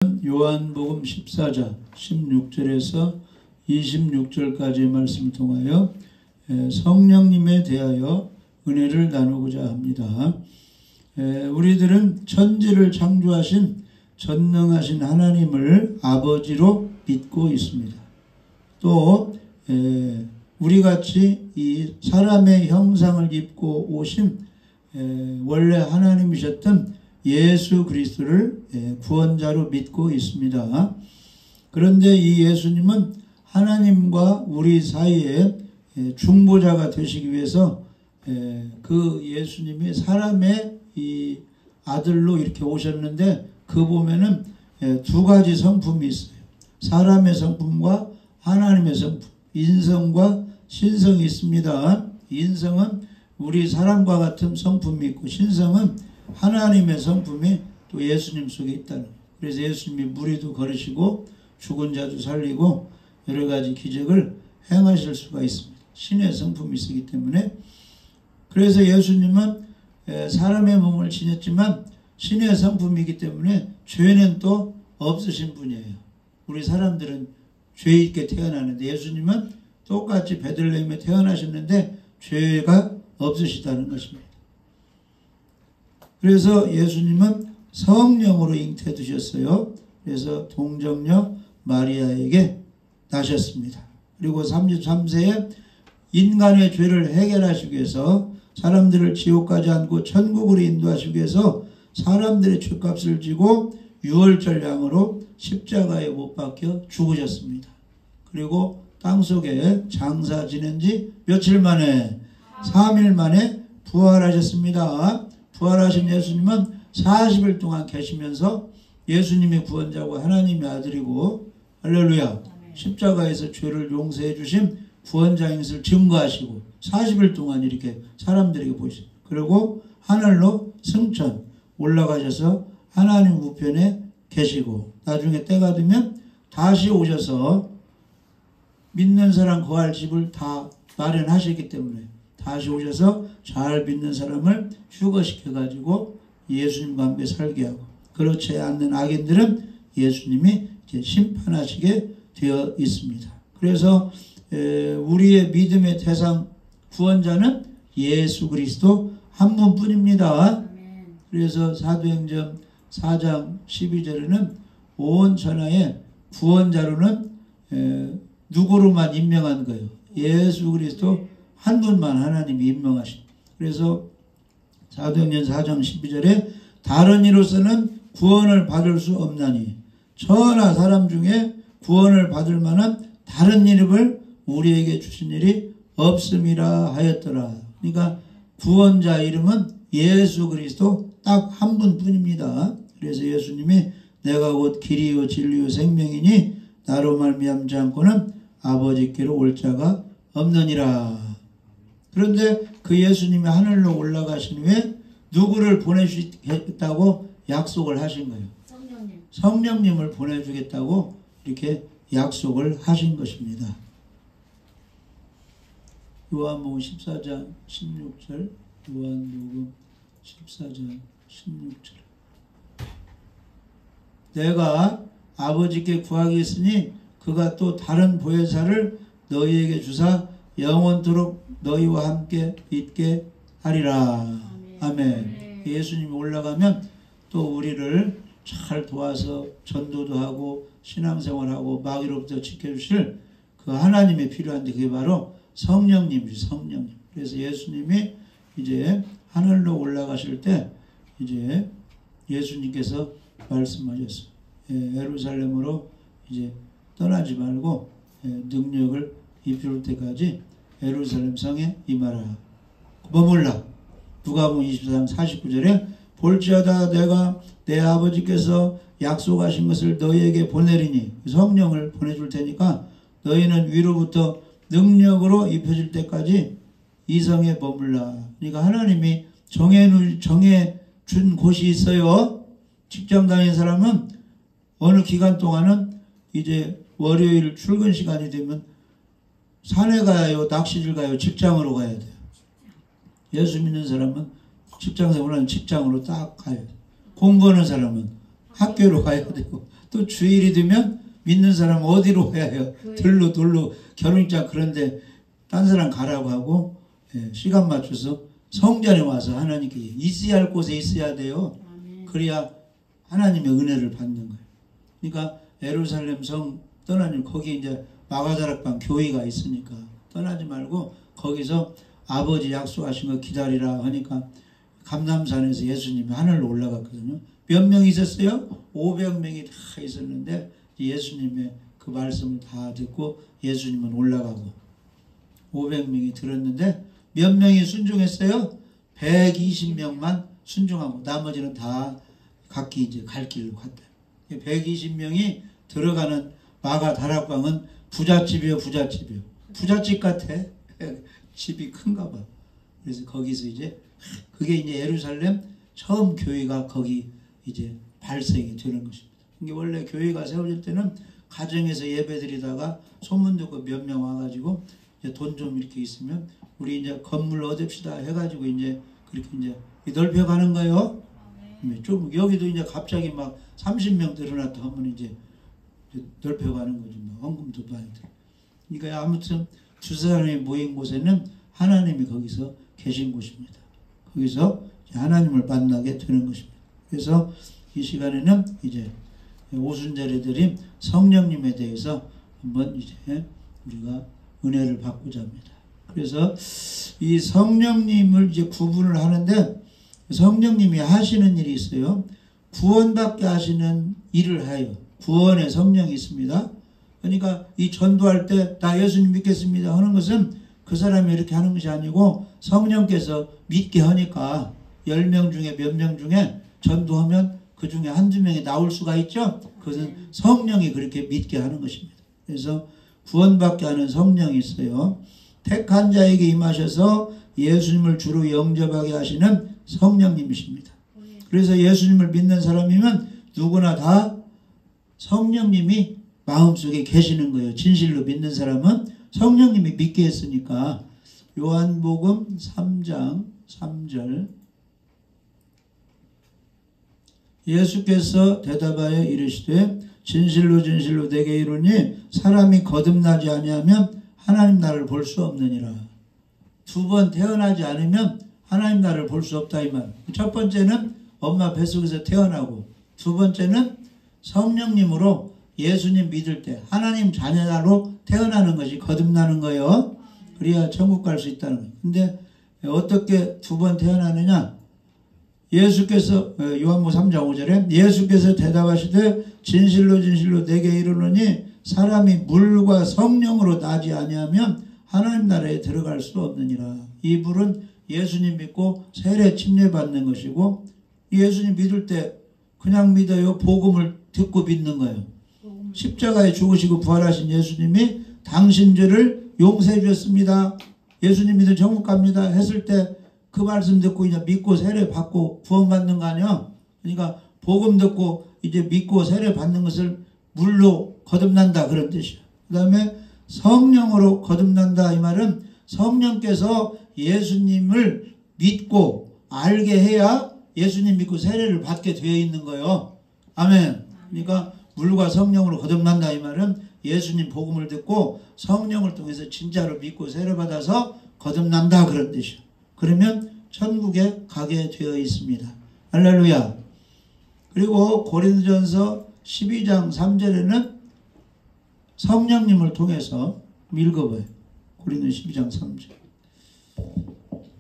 요한복음 14장 16절에서 26절까지의 말씀을 통하여 성령님에 대하여 은혜를 나누고자 합니다. 우리들은 천지를 창조하신 전능하신 하나님을 아버지로 믿고 있습니다. 또 우리같이 이 사람의 형상을 입고 오신 원래 하나님이셨던 예수 그리스도를 구원자로 믿고 있습니다. 그런데 이 예수님은 하나님과 우리 사이에 중보자가 되시기 위해서 그 예수님이 사람의 이 아들로 이렇게 오셨는데 그 보면은 두 가지 성품이 있어요. 사람의 성품과 하나님의 성품, 인성과 신성이 있습니다. 인성은 우리 사람과 같은 성품이 있고 신성은 하나님의 성품이 또 예수님 속에 있다는 거예요. 그래서 예수님이 무리도 걸으시고 죽은 자도 살리고 여러 가지 기적을 행하실 수가 있습니다. 신의 성품이 있기 때문에. 그래서 예수님은 사람의 몸을 지녔지만 신의 성품이기 때문에 죄는 또 없으신 분이에요. 우리 사람들은 죄 있게 태어나는데 예수님은 똑같이 베들레헴에 태어나셨는데 죄가 없으시다는 것입니다. 그래서 예수님은 성령으로 잉태되셨어요. 그래서 동정녀 마리아에게 나셨습니다. 그리고 33세에 인간의 죄를 해결하시기 위해서 사람들을 지옥 가지 않고 천국으로 인도하시기 위해서 사람들의 죄값을 지고 유월절 양으로 십자가에 못 박혀 죽으셨습니다. 그리고 땅속에 장사 지낸 지 며칠 만에 3일 만에 부활하셨습니다. 부활하신 예수님은 40일 동안 계시면서 예수님이 구원자고 하나님의 아들이고 할렐루야 십자가에서 죄를 용서해 주신 구원자인 것을 증거하시고 40일 동안 이렇게 사람들에게 보이시고 그리고 하늘로 승천 올라가셔서 하나님 우편에 계시고 나중에 때가 되면 다시 오셔서 믿는 사람 거할 집을 다 마련하셨기 때문에 다시 오셔서 잘 믿는 사람을 휴거시켜 가지고 예수님과 함께 살게 하고 그렇지 않는 악인들은 예수님이 이제 심판하시게 되어 있습니다. 그래서 우리의 믿음의 대상 구원자는 예수 그리스도 한 분뿐입니다. 그래서 사도행전 4장 12절에는 온 천하의 구원자로는 누구로만 임명한 거예요. 예수 그리스도 한 분만 하나님이 임명하신. 그래서 사도행전 4장 12절에 다른 이로서는 구원을 받을 수 없나니 천하 사람 중에 구원을 받을 만한 다른 이름을 우리에게 주신 일이 없음이라 하였더라. 그러니까 구원자 이름은 예수 그리스도 딱 한 분뿐입니다. 그래서 예수님이 내가 곧 길이요 진리요 생명이니 나로 말미암지 않고는 아버지께로 올 자가 없느니라. 그런데 그 예수님이 하늘로 올라가신 후에 누구를 보내주겠다고 약속을 하신 거예요. 성령님을 보내주겠다고 이렇게 약속을 하신 것입니다. 요한복음 14장 16절 요한복음 14장 16절 내가 아버지께 구하겠으니 그가 또 다른 보혜사를 너희에게 주사 영원토록 너희와 함께 있게 하리라. 아멘. 예수님이 올라가면 또 우리를 잘 도와서 전도도 하고 신앙생활하고 마귀로부터 지켜주실 그 하나님이 필요한데 그게 바로 성령님이죠. 성령님. 그래서 예수님이 이제 하늘로 올라가실 때 이제 예수님께서 말씀하셨어요. 예루살렘으로 이제 떠나지 말고 능력을 입힐 때까지 예루살렘 성에 임하라. 머물라. 누가복음 24장 49절에 볼지어다 내가 내 아버지께서 약속하신 것을 너희에게 보내리니 성령을 보내줄 테니까 너희는 위로부터 능력으로 입혀질 때까지 이 성에 머물라. 그러니까 하나님이 정해준 곳이 있어요. 직장 다니는 사람은 어느 기간 동안은 이제 월요일 출근 시간이 되면 산에 가요, 낚시를 가요, 직장으로 가야 돼요. 예수 믿는 사람은 직장생활은 직장으로 딱 가야 돼요. 공부하는 사람은 학교로 가야 되고 또 주일이 되면 믿는 사람 어디로 가야 해요? 들로 돌로 결혼장 그런데 딴 사람 가라고 하고 시간 맞춰서 성전에 와서 하나님께 있어야 할 곳에 있어야 돼요. 그래야 하나님의 은혜를 받는 거예요. 그러니까 예루살렘 성 떠나니 거기 이제 마가다락방 교회가 있으니까 떠나지 말고 거기서 아버지 약속하신 거 기다리라 하니까 감람산에서 예수님이 하늘로 올라갔거든요. 몇 명 있었어요? 500명이 다 있었는데 예수님의 그 말씀을 다 듣고 예수님은 올라가고 500명이 들었는데 몇 명이 순종했어요? 120명만 순종하고 나머지는 다 각기 이제 갈 길로 갔다. 120명이 들어가는 마가 다락방은 부잣집이에요, 부잣집이에요. 부잣집 같아. 집이 큰가 봐. 그래서 거기서 이제 그게 이제 예루살렘 처음 교회가 거기 이제 발생이 되는 것입니다. 이게 원래 교회가 세워질 때는 가정에서 예배드리다가 소문 듣고 몇 명 와가지고 돈 좀 이렇게 있으면 우리 이제 건물 얻읍시다 해가지고 이제 그렇게 이제 넓혀가는 거예요. 좀 여기도 이제 갑자기 막 30명 늘어났다 하면 이제 넓혀가는 거죠. 헌금도 많이 들어. 그러니까 아무튼 두 사람이 모인 곳에는 하나님이 거기서 계신 곳입니다. 거기서 하나님을 만나게 되는 것입니다. 그래서 이 시간에는 이제 오순절에 드린 성령님에 대해서 한번 이제 우리가 은혜를 받고자 합니다. 그래서 이 성령님을 이제 구분을 하는데 성령님이 하시는 일이 있어요. 구원받게 하시는 일을 해요. 구원의 성령이 있습니다. 그러니까 이 전도할 때 나 예수님 믿겠습니다 하는 것은 그 사람이 이렇게 하는 것이 아니고 성령께서 믿게 하니까 10명 중에 몇 명 중에 전도하면 그 중에 한두 명이 나올 수가 있죠. 그것은 성령이 그렇게 믿게 하는 것입니다. 그래서 구원받게 하는 성령이 있어요. 택한 자에게 임하셔서 예수님을 주로 영접하게 하시는 성령님이십니다. 그래서 예수님을 믿는 사람이면 누구나 다 성령님이 마음속에 계시는 거예요. 진실로 믿는 사람은 성령님이 믿게 했으니까. 요한복음 3장 3절 예수께서 대답하여 이르시되 진실로 진실로 내게 이르니 사람이 거듭나지 아니하면 하나님 나라를 볼 수 없느니라. 두 번 태어나지 않으면 하나님 나라를 볼 수 없다 이 말. 첫 번째는 엄마 뱃속에서 태어나고 두 번째는 성령님으로 예수님 믿을 때 하나님 자녀로 태어나는 것이 거듭나는 거예요. 그래야 천국 갈 수 있다는 거예요. 근데 어떻게 두 번 태어나느냐? 예수께서 요한복음 3장 5절에 예수께서 대답하시되 진실로 진실로 내게 이르노니 사람이 물과 성령으로 나지 아니하면 하나님 나라에 들어갈 수 없느니라. 이 물은 예수님 믿고 세례 침례받는 것이고 예수님 믿을 때 그냥 믿어요? 복음을 듣고 믿는 거예요. 십자가에 죽으시고 부활하신 예수님이 당신 죄를 용서해 주셨습니다. 예수님 믿으면 천국 갑니다 했을 때 그 말씀 듣고 이제 믿고 세례 받고 구원받는 거 아니야? 그러니까 복음 듣고 이제 믿고 세례 받는 것을 물로 거듭난다 그런 뜻이야. 그 다음에 성령으로 거듭난다 이 말은 성령께서 예수님을 믿고 알게 해야 예수님 믿고 세례를 받게 되어 있는 거예요. 아멘. 그러니까 물과 성령으로 거듭난다 이 말은 예수님 복음을 듣고 성령을 통해서 진짜로 믿고 세례 받아서 거듭난다 그런 뜻이야. 그러면 천국에 가게 되어 있습니다. 할렐루야. 그리고 고린도전서 12장 3절에는 성령님을 통해서 읽어봐요. 고린도 12장 3절.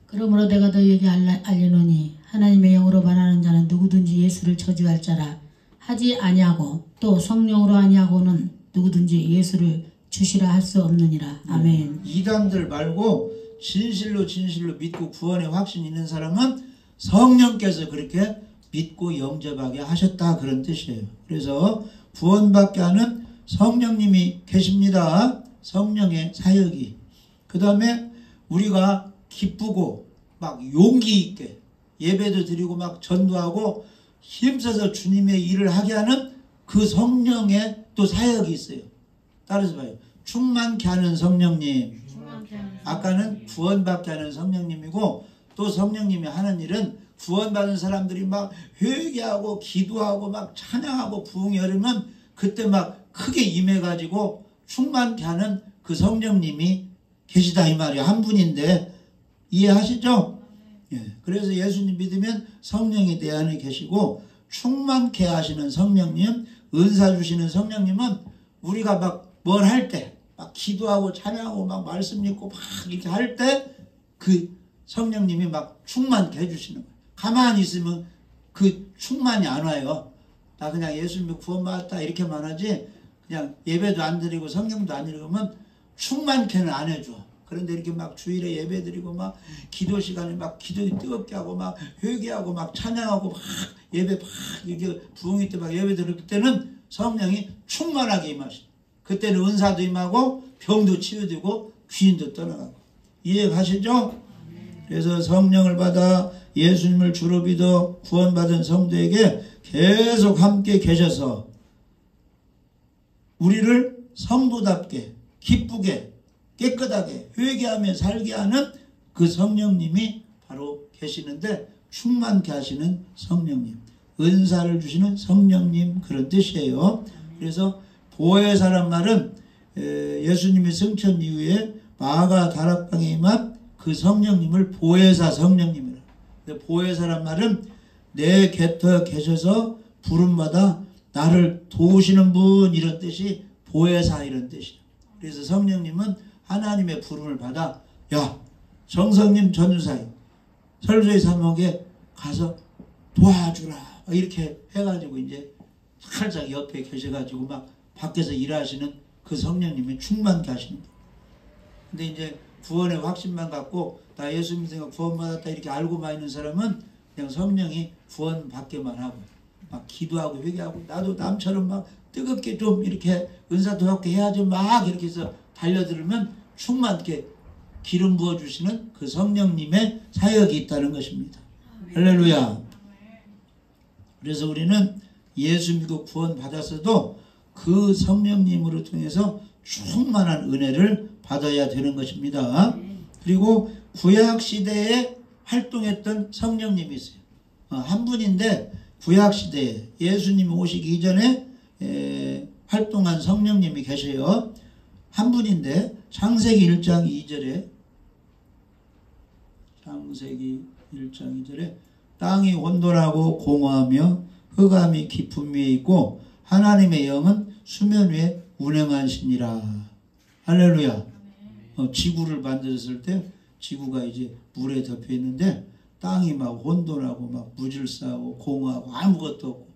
그러므로 내가 너희에게 알려노니 하나님의 영으로 말하는 자는 누구든지 예수를 저주할 자라 하지 아니하고 또 성령으로 아니하고는 누구든지 예수를 주시라 할 수 없느니라. 아멘. 이단들 말고 진실로 진실로 믿고 구원의 확신 있는 사람은 성령께서 그렇게 믿고 영접하게 하셨다 그런 뜻이에요. 그래서 구원받게 하는 성령님이 계십니다. 성령의 사역이. 그 다음에 우리가 기쁘고 막 용기 있게 예배도 드리고 막 전도하고 힘써서 주님의 일을 하게 하는 그 성령의 또 사역이 있어요. 따라서 봐요. 충만케 하는 성령님. 아까는 구원받게 하는 성령님이고 또 성령님이 하는 일은 구원받은 사람들이 막 회개하고 기도하고 막 찬양하고 부흥이 흐르면 그때 막 크게 임해가지고 충만케 하는 그 성령님이 계시다 이 말이에요. 한 분인데 이해하시죠? 예. 그래서 예수님 믿으면 성령이 내 안에 계시고 충만케 하시는 성령님, 은사 주시는 성령님은 우리가 막 뭘 할 때, 막 기도하고 찬양하고 막 말씀 읽고 막 이렇게 할 때 그 성령님이 막 충만케 해주시는 거예요. 가만히 있으면 그 충만이 안 와요. 나 그냥 예수 믿고 구원받았다 이렇게만 하지 그냥 예배도 안 드리고 성경도 안 읽으면 충만케는 안 해줘. 그런데 이렇게 막 주일에 예배 드리고 막 기도 시간에 막 기도 뜨겁게 하고 막 회개하고 막 찬양하고 막 예배 막 이렇게 부흥회 때 막 예배 드릴 때는 성령이 충만하게 임하시. 그때는 은사도 임하고 병도 치유되고 귀인도 떠나가고. 이해가시죠? 그래서 성령을 받아 예수님을 주로 믿어 구원받은 성도에게 계속 함께 계셔서 우리를 성도답게 기쁘게 깨끗하게 회개하며 살게 하는 그 성령님이 바로 계시는데 충만케 하시는 성령님, 은사를 주시는 성령님 그런 뜻이에요. 그래서 보혜사란 말은 예수님이 승천 이후에 마가 다락방에 임한 그 성령님을 보혜사 성령님이라. 보혜사란 말은 내 곁에 계셔서 부름받아 나를 도우시는 분 이런 뜻이 보혜사 이런 뜻이에요. 그래서 성령님은 하나님의 부름을 받아 야 정성님 전도사님 설교의 사목에 가서 도와주라 이렇게 해가지고 이제 살짝 옆에 계셔가지고 막 밖에서 일하시는 그 성령님이 충만케 하시는 거예요. 근데 이제 구원의 확신만 갖고 나 예수 믿으니까 구원받았다 이렇게 알고만 있는 사람은 그냥 성령이 구원 받게만 하고 막 기도하고 회개하고 나도 남처럼 막 뜨겁게 좀 이렇게 은사도 갖게 해야지 막 이렇게 해서 달려들면 충만케 기름 부어주시는 그 성령님의 사역이 있다는 것입니다. 할렐루야. 그래서 우리는 예수 믿고 구원 받았어도 그 성령님으로 통해서 충만한 은혜를 받아야 되는 것입니다. 그리고 구약시대에 활동했던 성령님이 있어요. 한 분인데 구약시대에 예수님이 오시기 이전에 활동한 성령님이 계셔요. 한 분인데 창세기 1장 2절에 창세기 1장 2절에 땅이 온돌하고 공허하며 흑암이 깊음 위에 있고 하나님의 영은 수면 위에 운행하시니라. 할렐루야. 지구를 만들었을 때 지구가 이제 물에 덮여 있는데 땅이 막 혼돈하고 막 무질서하고 공허하고 아무것도 없고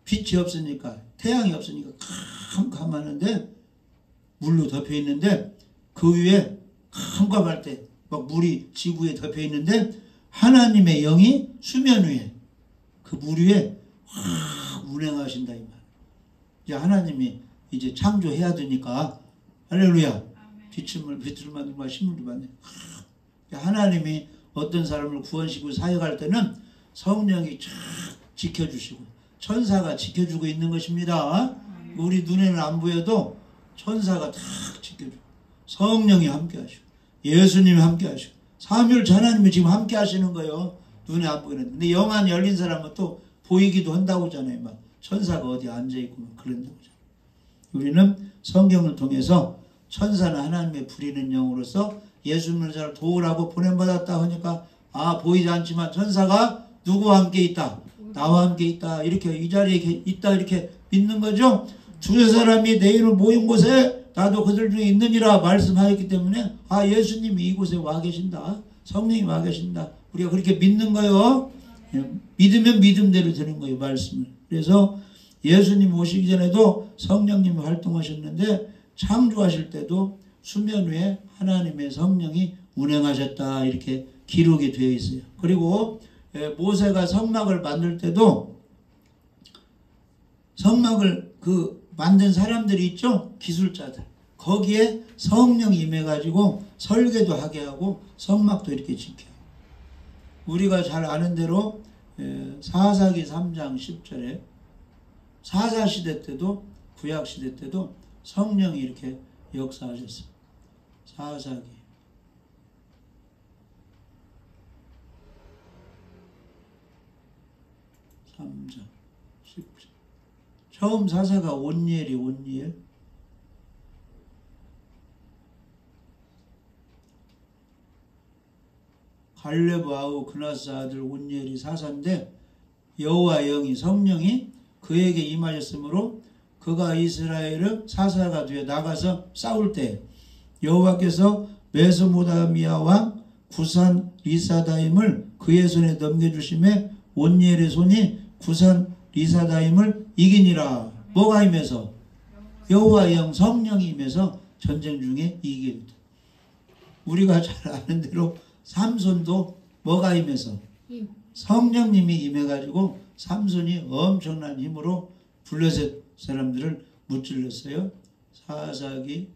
빛이 없으니까 태양이 없으니까 캄캄하는데 물로 덮여 있는데 그 위에 캄캄할 때 막 물이 지구에 덮여 있는데 하나님의 영이 수면 위에 그 물 위에 확 운행하신다 이 말. 이제 하나님이 이제 창조해야 되니까 할렐루야. 빛을 만들고 식물도 만들. 하나님이 어떤 사람을 구원시키고 사역할 때는 성령이 쫙 지켜주시고 천사가 지켜주고 있는 것입니다. 우리 눈에는 안 보여도 천사가 다 지켜주고 성령이 함께 하시고 예수님이 함께 하시고 삼위일체 하나님이 지금 함께 하시는 거예요. 눈에 안 보이는데. 근데 영안이 열린 사람은 또 보이기도 한다고 하잖아요. 막 천사가 어디 앉아있고 그런다고 하잖아요. 우리는 성경을 통해서 천사는 하나님의 부리는 영으로서 예수 믿는 자를 도우라고 보냄받았다 하니까 보이지 않지만 천사가 누구와 함께 있다? 나와 함께 있다. 이렇게 이 자리에 있다 이렇게 믿는 거죠. 두세 사람이 내 이름 모인 곳에 나도 그들 중에 있느니라 말씀하였기 때문에 예수님이 이곳에 와 계신다. 성령이 와 계신다. 우리가 그렇게 믿는 거예요. 믿으면 믿음대로 되는 거예요. 말씀을. 그래서 예수님 오시기 전에도 성령님이 활동하셨는데 창조하실 때도 수면 위에 하나님의 성령이 운행하셨다 이렇게 기록이 되어 있어요. 그리고 모세가 성막을 만들 때도 성막을 만든 사람들이 있죠. 기술자들. 거기에 성령이 임해가지고 설계도 하게 하고 성막도 이렇게 지켜요. 우리가 잘 아는 대로 사사기 3장 10절에 사사시대 때도 구약시대 때도 성령이 이렇게 역사하셨어요. 사사기 3장 10절 처음 사사가 온니엘이 온니엘. 갈렙 아우 그나스 아들 온니엘이 사사인데 여호와 영이 성령이 그에게 임하셨으므로 그가 이스라엘의 사사가 되어 나가서 싸울 때 여호와께서 메소포타미아 왕 구산 리사다임을 그의 손에 넘겨주심에 온니엘의 손이 구산 리사다임을 이기니라. 뭐가 임해서? 여호와 영 성령이 임해서 전쟁 중에 이기게 된다. 우리가 잘 아는 대로 삼손도 뭐가 임해서? 성령님이 임해가지고 삼손이 엄청난 힘으로 블레셋 사람들을 무찔렀어요. 사사기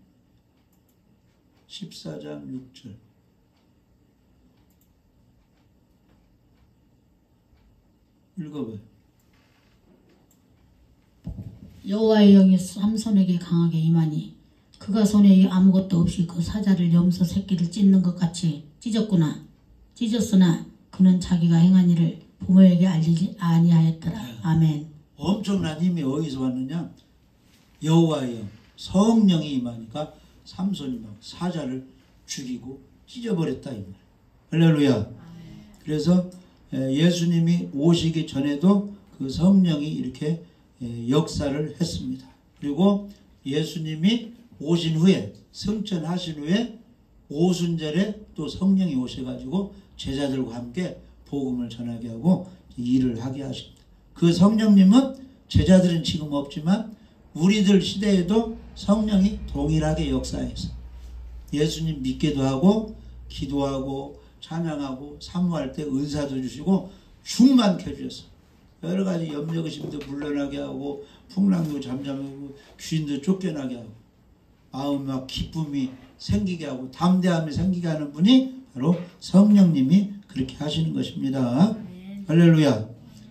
14장 6절. 읽어봐요. 여호와의 영이 삼손에게 강하게 임하니 그가 손에 아무것도 없이 그 사자를 염소 새끼를 찢는 것 같이 찢었으나 그는 자기가 행한 일을 부모에게 알리지 아니하였더라. 아멘. 엄청난 힘이 어디서 왔느냐? 여호와의 영 성령이 임하니까 삼손이 막 사자를 죽이고 찢어버렸다 이 말. 할렐루야. 그래서 예수님이 오시기 전에도 그 성령이 이렇게 역사를 했습니다. 그리고 예수님이 오신 후에 승천하신 후에 오순절에 또 성령이 오셔가지고 제자들과 함께 복음을 전하게 하고 일을 하게 하십니다. 그 성령님은 제자들은 지금 없지만 우리들 시대에도 성령이 동일하게 역사해서 예수님 믿기도 하고 기도하고 찬양하고 사모할 때 은사도 주시고 충만케 해주셔서 여러 가지 염려 의심도 물러나게 하고 풍랑도 잠잠하고 귀신도 쫓겨나게 하고 마음 막 기쁨이 생기게 하고 담대함이 생기게 하는 분이 바로 성령님이 그렇게 하시는 것입니다. 할렐루야.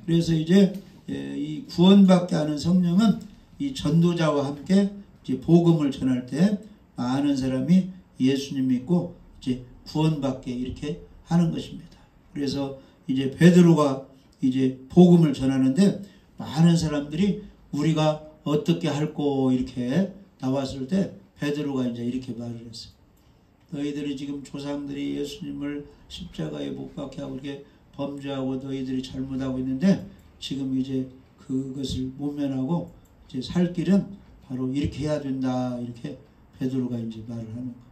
그래서 이제 이 구원받게 하는 성령은 이 전도자와 함께 이제 복음을 전할 때 많은 사람이 예수님 믿고 이제 구원받게 이렇게 하는 것입니다. 그래서 이제 베드로가 이제 복음을 전하는데 많은 사람들이 우리가 어떻게 할꼬 이렇게 나왔을 때 베드로가 이제 이렇게 말을 했어요. 너희들이 지금 조상들이 예수님을 십자가에 못 박게 하고 이렇게 범죄하고 너희들이 잘못하고 있는데 지금 이제 그것을 모면하고 이제 살 길은 바로 이렇게 해야 된다. 이렇게 베드로가 이제 말을 하는 거예요.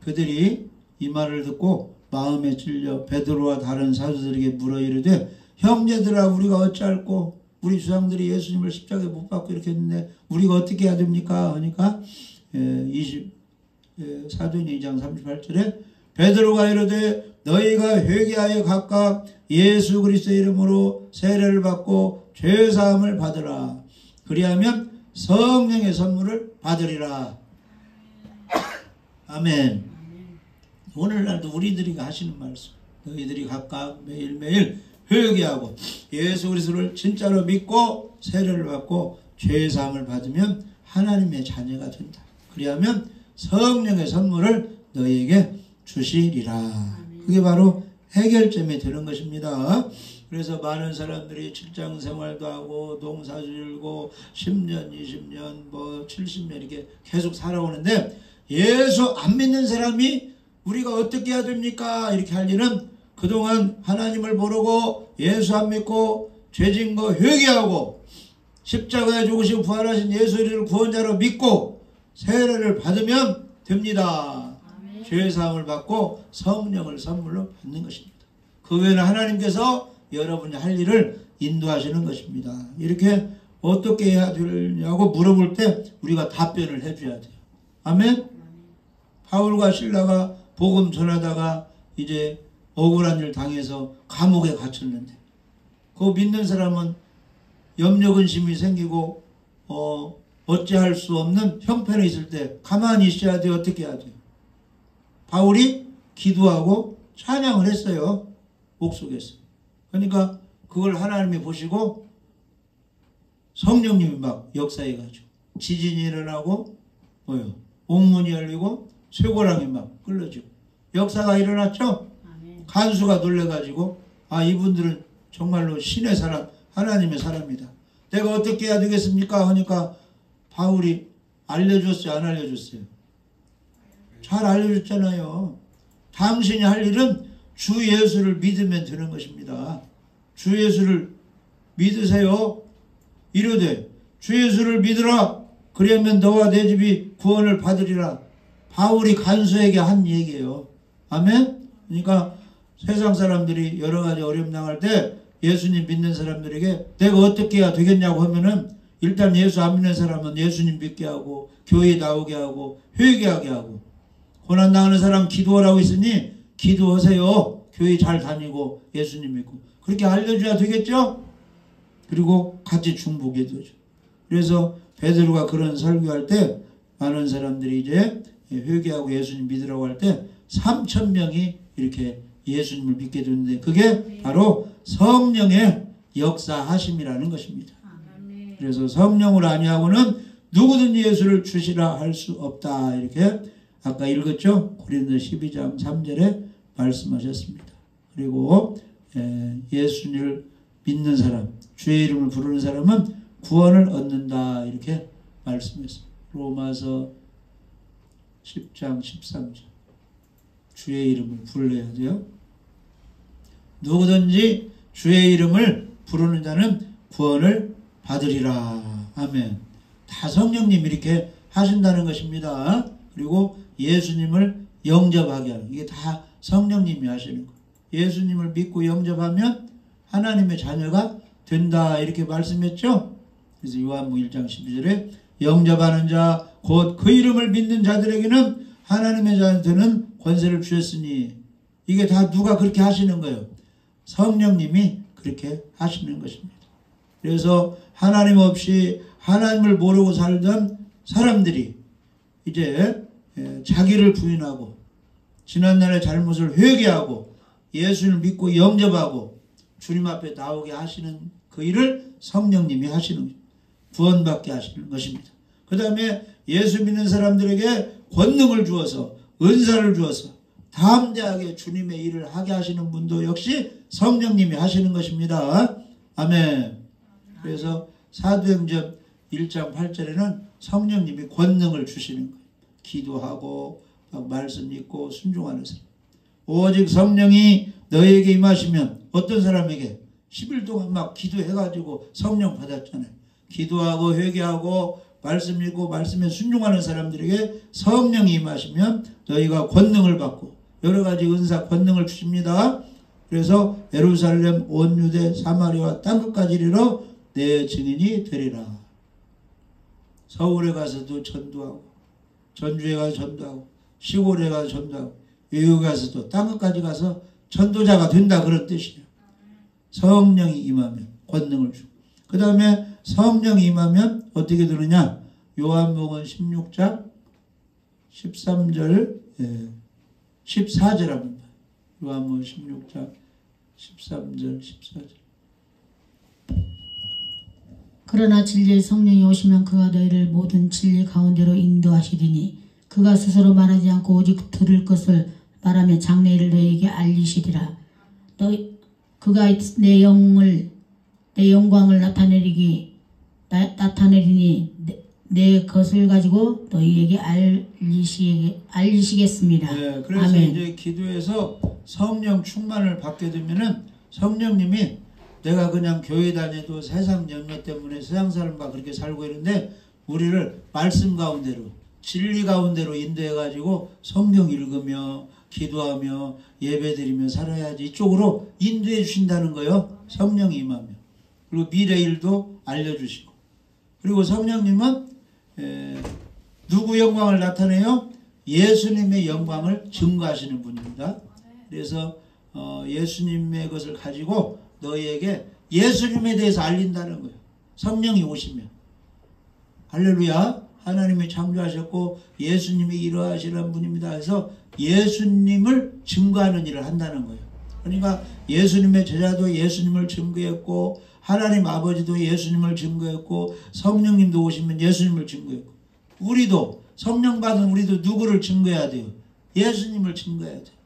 그들이 이 말을 듣고 마음에 찔려 베드로와 다른 사도들에게 물어 이르되 형제들아 우리가 어찌할꼬 우리 조상들이 예수님을 십자가에 못 박고 이렇게 했는데 우리가 어떻게 해야 됩니까? 하니까 사도행 2장 38절에 베드로가 이르되 너희가 회개하여 각각 예수 그리스도의 이름으로 세례를 받고 죄사함을 받으라. 그리하면 성령의 선물을 받으리라. 아멘. 오늘날도 우리들이 하시는 말씀. 너희들이 각각 매일매일 회개하고 예수 그리스도를 진짜로 믿고 세례를 받고 죄사함을 받으면 하나님의 자녀가 된다. 그리하면 성령의 선물을 너희에게 주시리라. 그게 바로 해결점이 되는 것입니다. 그래서 많은 사람들이 직장 생활도 하고 농사 지을고 10년, 20년, 뭐 70년 이렇게 계속 살아오는데 예수 안 믿는 사람이 우리가 어떻게 해야 됩니까? 이렇게 할 일은 그동안 하나님을 모르고 예수 안 믿고 죄진 거 회개하고 십자가에 죽으시고 부활하신 예수를 구원자로 믿고 세례를 받으면 됩니다. 죄사함을 받고 성령을 선물로 받는 것입니다. 그 외에는 하나님께서 여러분이 할 일을 인도하시는 것입니다. 이렇게 어떻게 해야 되냐고 물어볼 때 우리가 답변을 해줘야 돼요. 아멘? 바울과 실라가 복음 전하다가 이제 억울한 일 당해서 감옥에 갇혔는데 그 믿는 사람은 염려 근심이 생기고 어찌할 수 없는 형편에 있을 때 가만히 있어야 돼요. 어떻게 해야 돼요? 바울이 기도하고 찬양을 했어요. 옥속에서. 그러니까 그걸 하나님이 보시고 성령님이 막 역사해가지고 지진이 일어나고 옥문이 열리고 쇠고랑이 막 끌려지고 역사가 일어났죠. 간수가 놀래가지고 이분들은 정말로 신의 사람 하나님의 사람이다. 내가 어떻게 해야 되겠습니까? 하니까 바울이 알려줬어요? 안 알려줬어요? 잘 알려줬잖아요. 당신이 할 일은 주 예수를 믿으면 되는 것입니다. 주 예수를 믿으세요. 이르되 주 예수를 믿으라. 그러면 너와 내 집이 구원을 받으리라. 바울이 간수에게 한 얘기예요. 아멘? 그러니까 세상 사람들이 여러 가지 어려움 당할 때 예수님 믿는 사람들에게 내가 어떻게 해야 되겠냐고 하면은 일단 예수 안 믿는 사람은 예수님 믿게 하고 교회 나오게 하고 회개하게 하고, 고난 당하는 사람 기도하라고 있으니 기도하세요. 교회 잘 다니고 예수님 믿고, 그렇게 알려줘야 되겠죠? 그리고 같이 중보기도죠. 그래서 베드로가 그런 설교할 때 많은 사람들이 이제 회개하고 예수님 믿으라고 할 때 3,000명이 이렇게 예수님을 믿게 되는데, 그게 바로 성령의 역사하심이라는 것입니다. 그래서 성령을 아니하고는 누구든지 예수를 주시라 할 수 없다. 이렇게 아까 읽었죠? 고린도 12장 3절에 말씀하셨습니다. 그리고 예수님을 믿는 사람, 주의 이름을 부르는 사람은 구원을 얻는다. 이렇게 말씀했습니다. 로마서 10장 13절. 주의 이름을 불러야 돼요. 누구든지 주의 이름을 부르는 자는 구원을 받으리라. 아멘. 다 성령님이 이렇게 하신다는 것입니다. 그리고 예수님을 영접하게 하는, 이게 다 성령님이 하시는 거예요. 예수님을 믿고 영접하면 하나님의 자녀가 된다. 이렇게 말씀했죠. 그래서 요한복음 1장 12절에 영접하는 자 곧 그 이름을 믿는 자들에게는 하나님의 자녀들은 권세를 주셨으니, 이게 다 누가 그렇게 하시는 거예요? 성령님이 그렇게 하시는 것입니다. 그래서 하나님 없이 하나님을 모르고 살던 사람들이 이제 자기를 부인하고 지난날의 잘못을 회개하고 예수를 믿고 영접하고 주님 앞에 나오게 하시는 그 일을 성령님이 하시는 거예요. 구원받게 하시는 것입니다. 그 다음에 예수 믿는 사람들에게 권능을 주어서, 은사를 주어서 담대하게 주님의 일을 하게 하시는 분도 역시 성령님이 하시는 것입니다. 아멘. 그래서 사도행전 1장 8절에는 성령님이 권능을 주시는 거예요. 기도하고 말씀 읽고 순종하는 사람. 오직 성령이 너에게 임하시면, 어떤 사람에게 10일 동안 막 기도해가지고 성령 받았잖아요. 기도하고 회개하고 말씀 읽고 말씀에 순종하는 사람들에게 성령이 임하시면 너희가 권능을 받고 여러 가지 은사 권능을 주십니다. 그래서 예루살렘 온 유대 사마리아와 땅끝까지 이르러 내 증인이 되리라. 서울에 가서도 전도하고, 전주에 가서 전도하고, 시골에 가서 전도하고, 외국에 가서도 땅끝까지 가서 전도자가 된다. 그런 뜻이에요. 성령이 임하면 권능을 주고, 그 다음에 성령이 임하면 어떻게 되느냐? 요한복음 16장 13절 14절 합니다. 요한복음 16장 13절 14절. 그러나 진리의 성령이 오시면 그가 너희를 모든 진리 가운데로 인도하시리니 그가 스스로 말하지 않고 오직 들을 것을 말하며 장래일을 너희에게 알리시리라. 그가 내 영광을 나타내리니 내 것을 가지고 너희에게 알리시겠습니다. 네, 그래서 아멘. 이제 기도에서 성령 충만을 받게 되면은 성령님이, 내가 그냥 교회 다녀도 세상 염려 때문에 세상 사람과 그렇게 살고 있는데 우리를 말씀 가운데로, 진리 가운데로 인도해가지고 성경 읽으며 기도하며 예배드리며 살아야지, 이쪽으로 인도해 주신다는 거예요. 성령이 임하면. 그리고 미래 일도 알려주시고. 그리고 성령님은 누구 영광을 나타내요? 예수님의 영광을 증거하시는 분입니다. 그래서 예수님의 것을 가지고 너희에게 예수님에 대해서 알린다는 거예요. 성령이 오시면. 할렐루야. 하나님이 창조하셨고 예수님이 이러하시는 분입니다. 그래서 예수님을 증거하는 일을 한다는 거예요. 그러니까 예수님의 제자도 예수님을 증거했고, 하나님 아버지도 예수님을 증거했고, 성령님도 오시면 예수님을 증거했고, 우리도 성령 받은 우리도 누구를 증거해야 돼요? 예수님을 증거해야 돼요.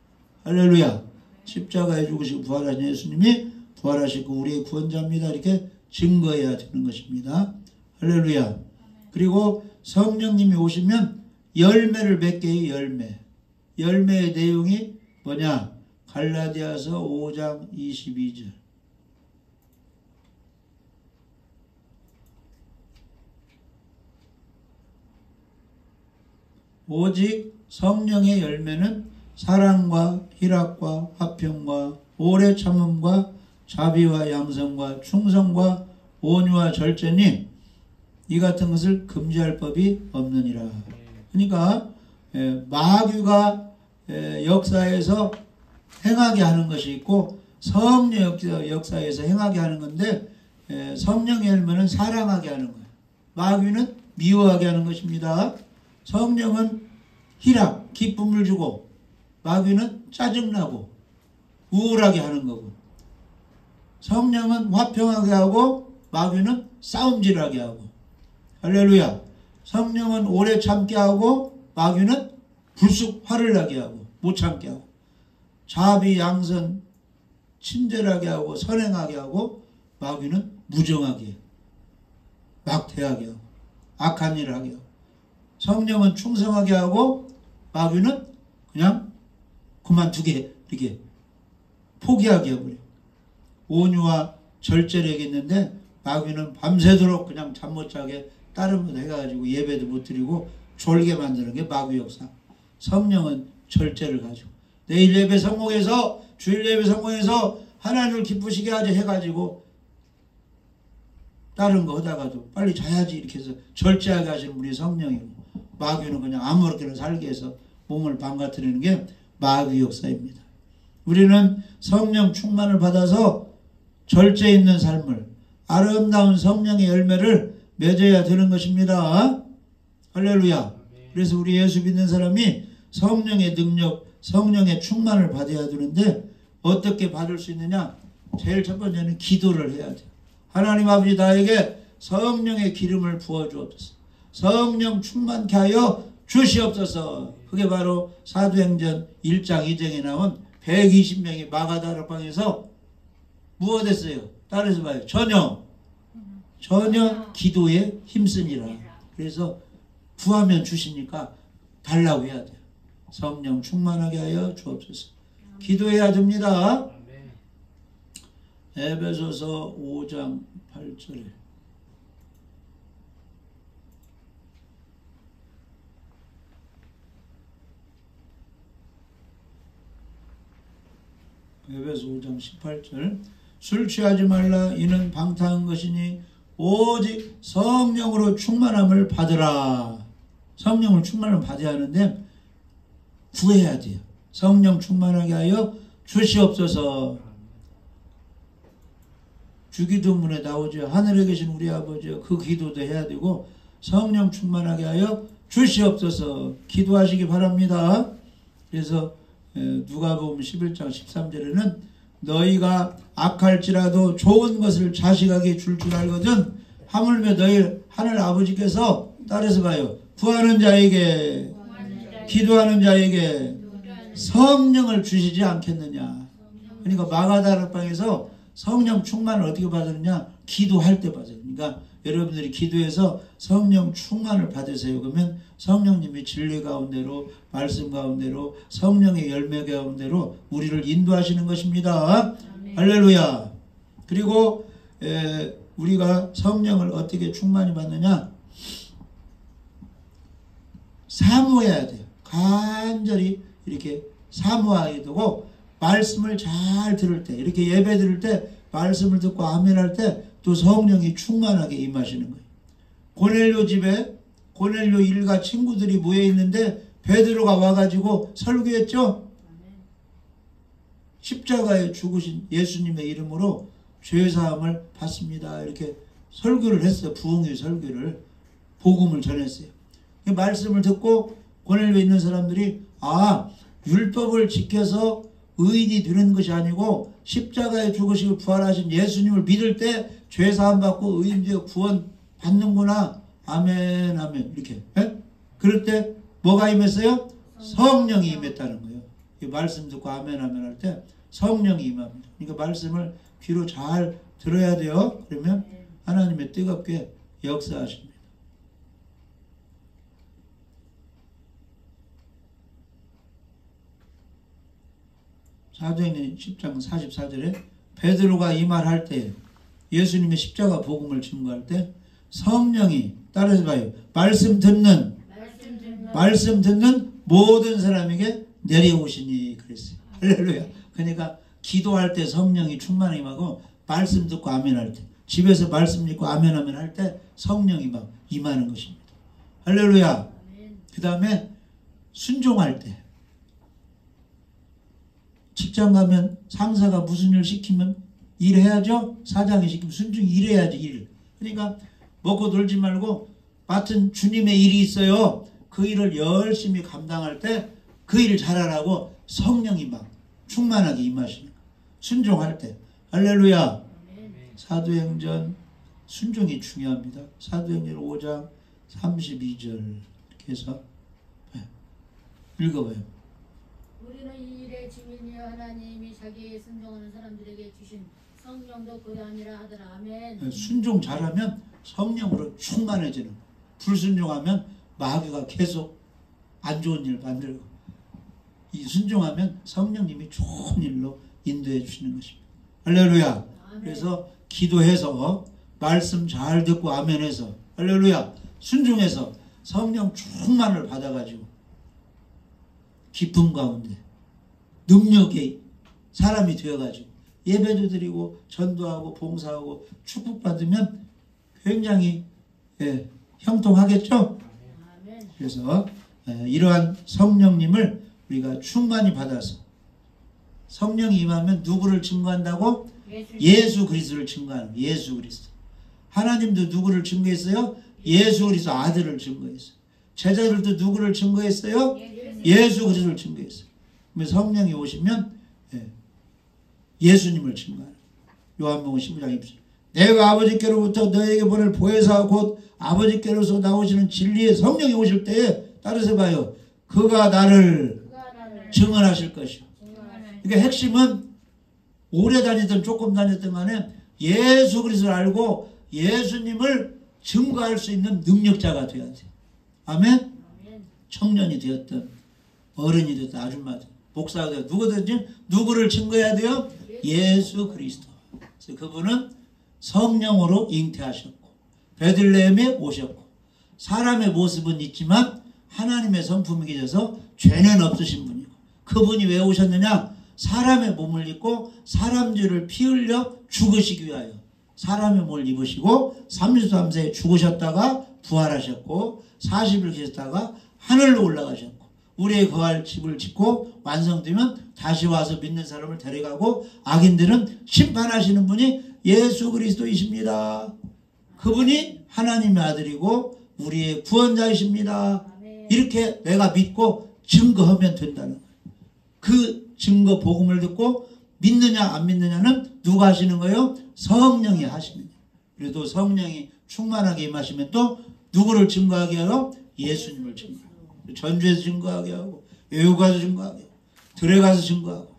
할렐루야. 십자가에 죽으시고 부활하신 예수님이 부활하시고 우리의 구원자입니다. 이렇게 증거해야 되는 것입니다. 할렐루야. 그리고 성령님이 오시면 열매를 맺게 해요. 열매의 내용이 뭐냐? 갈라디아서 5장 22절. 오직 성령의 열매는 사랑과 희락과 화평과 오래 참음과 자비와 양성과 충성과 온유와 절제니 이 같은 것을 금지할 법이 없느니라. 그러니까 마귀가 역사에서 행하게 하는 것이 있고 성령 역사에서 행하게 하는 건데 성령의 열매는 사랑하게 하는 거예요. 마귀는 미워하게 하는 것입니다. 성령은 희락, 기쁨을 주고 마귀는 짜증나고 우울하게 하는 거고 성령은 화평하게 하고 마귀는 싸움질하게 하고 할렐루야. 성령은 오래 참게 하고 마귀는 불쑥 화를 나게 하고 못 참게 하고 자비, 양선, 친절하게 하고 선행하게 하고 마귀는 무정하게 막대하게 하고 악한 일을 하게 하고 성령은 충성하게 하고 마귀는 그냥 그만두게 이렇게 포기하게 해버려요. 온유와 절제를 얘기했는데 마귀는 밤새도록 그냥 잠 못 자게 다른 것 해가지고 예배도 못 드리고 졸게 만드는 게 마귀 역사. 성령은 절제를 가지고 내일 예배 성공해서 주일 예배 성공해서 하나님을 기쁘시게 하지 해가지고 다른 거 하다가도 빨리 자야지 이렇게 해서 절제하게 하시는 분이 성령이고 마귀는 그냥 아무렇게나 살게 해서 몸을 망가뜨리는 게 마귀 역사입니다. 우리는 성령 충만을 받아서 절제 있는 삶을 아름다운 성령의 열매를 맺어야 되는 것입니다. 할렐루야. 그래서 우리 예수 믿는 사람이 성령의 능력, 성령의 충만을 받아야 되는데 어떻게 받을 수 있느냐? 제일 첫 번째는 기도를 해야 돼요. 하나님 아버지 나에게 성령의 기름을 부어주옵소서. 성령 충만케 하여 주시옵소서. 그게 바로 사도행전 1장 2장에 나온 120명이 마가다락방에서 무엇 했어요? 따라서 봐요. 전혀 기도에 힘쓰니라. 그래서 구하면 주시니까 달라고 해야 돼요. 성령 충만하게 하여 주옵소서. 기도해야 됩니다. 에베소서 5장 8절에 에베소 5장 18절 술 취하지 말라 이는 방탕한 것이니 오직 성령으로 충만함을 받으라. 성령을 충만을 받아야 하는데 구해야 돼요. 성령 충만하게 하여 주시옵소서. 주기도문에 나오죠. 하늘에 계신 우리 아버지여 그 기도도 해야 되고 성령 충만하게 하여 주시옵소서 기도하시기 바랍니다. 그래서 누가복음 11장 13절에는 너희가 악할지라도 좋은 것을 자식에게 줄 알거든 하물며 너희 하늘 아버지께서 따라서 봐요. 구하는 자에게 기도하는 자에게 성령을 주시지 않겠느냐. 그러니까 마가다락방에서 성령 충만을 어떻게 받느냐? 기도할 때 받아요. 그러니까 여러분들이 기도해서 성령 충만을 받으세요. 그러면 성령님이 진리 가운데로 말씀 가운데로 성령의 열매 가운데로 우리를 인도하시는 것입니다. 할렐루야. 그리고 우리가 성령을 어떻게 충만히 받느냐? 사모해야 돼요. 간절히 이렇게 사모하게 되고 말씀을 잘 들을 때 이렇게 예배 드릴 때 말씀을 듣고 아멘할 때 또 성령이 충만하게 임하시는 거예요. 고넬료 집에 고넬료 일가 친구들이 모여 있는데 베드로가 와가지고 설교했죠. 십자가에 죽으신 예수님의 이름으로 죄사함을 받습니다. 이렇게 설교를 했어요. 부흥의 설교를 복음을 전했어요. 말씀을 듣고 고넬료에 있는 사람들이 율법을 지켜서 의인이 되는 것이 아니고 십자가에 죽으시고 부활하신 예수님을 믿을 때 죄사함 받고 의인되어 구원 받는구나. 아멘 아멘 이렇게. 그럴 때 뭐가 임했어요? 성령이 임했다는 거예요. 이 말씀 듣고 아멘 아멘 할 때 성령이 임합니다. 그러니까 말씀을 귀로 잘 들어야 돼요. 그러면 하나님의 뜨겁게 역사하십니다. 사도행전 10장 44절에 베드로가 이 말할 때 예수님의 십자가 복음을 증거할 때 성령이 따라서 봐요. 말씀 듣는 모든 사람에게 내려오시니 그랬어요. 할렐루야. 그러니까 기도할 때 성령이 충만히 임하고 말씀 듣고 아멘할 때 집에서 말씀 읽고 아멘하면 할 때 성령이 막 임하는 것입니다. 할렐루야. 그 다음에 순종할 때 직장 가면 상사가 무슨 일 시키면 일해야죠. 사장이 시키면 순종히 일해야지 일. 그러니까 먹고 놀지 말고 맡은 주님의 일이 있어요. 그 일을 열심히 감당할 때 그 일을 잘하라고 성령이 막 충만하게 임하시는 거예요. 순종할 때. 할렐루야. 사도행전 순종이 중요합니다. 사도행전 5장 32절 이렇게 해서 읽어봐요. 우리는 이 일의 증인이여 하나님이 자기에게 순종하는 사람들에게 주신 성령도 그러하니라 하더라. 아멘. 순종 잘하면 성령으로 충만해지는 거예요. 불순종하면 마귀가 계속 안 좋은 일 만들고 이 순종하면 성령님이 좋은 일로 인도해 주시는 것입니다. 할렐루야. 아멘. 그래서 기도해서 말씀 잘 듣고 아멘해서 할렐루야 순종해서 성령 충만을 받아가지고 기쁨 가운데 능력의 사람이 되어가지고 예배도 드리고 전도하고 봉사하고 축복받으면 굉장히 형통하겠죠? 아멘. 그래서 이러한 성령님을 우리가 충만히 받아서 성령이 임하면 누구를 증거한다고? 예수 그리스도를 증거하는 예수 그리스도. 하나님도 누구를 증거했어요? 예수 그리스도 아들을 증거했어요. 제자들도 누구를 증거했어요? 예수 그리스도를 증거했어요. 그러면 성령이 오시면 예수님을 증거하는 요한복음 15장 20절. 내가 아버지께로부터 너에게 보낼 보혜사 곧 아버지께로서 나오시는 진리의 성령이 오실 때에 따라서 봐요. 그가 나를 증언하실 것이요. 그러니까 핵심은 오래 다니든 조금 다녔든 간에 예수 그리스도를 알고 예수님을 증거할 수 있는 능력자가 되어야 돼요. 아멘? 청년이 되었든 어른이 되었든 아줌마든 목사가 되었든 누구든지 누구를 증거해야 돼요? 예수 그리스도. 그래서 그분은 성령으로 잉태하셨고 베들레헴에 오셨고 사람의 모습은 있지만 하나님의 성품이 계셔서 죄는 없으신 분이고 그분이 왜 오셨느냐? 사람의 몸을 입고 사람 죄를 피 흘려 죽으시기 위하여 사람의 몸을 입으시고 33세에 죽으셨다가 부활하셨고 40일 계셨다가 하늘로 올라가셨고 우리의 거할 집을 짓고 완성되면 다시 와서 믿는 사람을 데려가고 악인들은 심판하시는 분이 예수 그리스도이십니다. 그분이 하나님의 아들이고 우리의 구원자이십니다. 이렇게 내가 믿고 증거하면 된다는 거예요. 그 증거 복음을 듣고 믿느냐 안 믿느냐는 누가 하시는 거예요? 성령이 하시는 거예요. 그래도 성령이 충만하게 임하시면 또 누구를 증거하게 하고? 예수님을 증거하고 전주에서 증거하게 하고 외국 가서 증거하게 하고 들에 가서 증거하고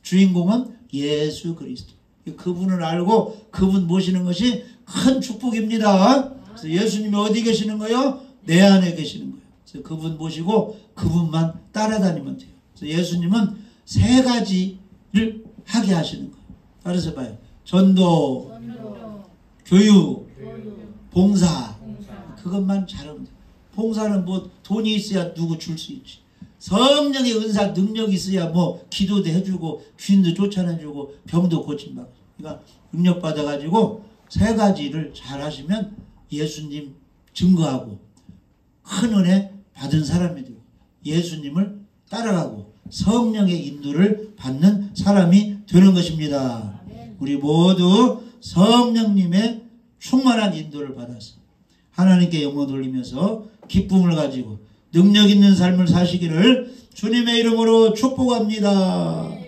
주인공은 예수 그리스도. 그분을 알고 그분 모시는 것이 큰 축복입니다. 그래서 예수님이 어디 계시는 거예요? 내 안에 계시는 거예요. 그래서 그분 모시고 그분만 따라다니면 돼요. 그래서 예수님은 세 가지를 하게 하시는 거예요. 따라서 봐요. 전도, 교육, 봉사. 그것만 잘하면 돼요. 봉사는 뭐 돈이 있어야 누구 줄 수 있지. 성령의 은사 능력이 있어야 뭐 기도도 해주고 귀인도 쫓아내주고 병도 고침받고. 그러니까 능력 받아가지고 세 가지를 잘 하시면 예수님 증거하고 큰 은혜 받은 사람이 되고 예수님을 따라가고 성령의 인도를 받는 사람이 되는 것입니다. 우리 모두 성령님의 충만한 인도를 받아서 하나님께 영광 돌리면서 기쁨을 가지고 능력 있는 삶을 사시기를 주님의 이름으로 축복합니다.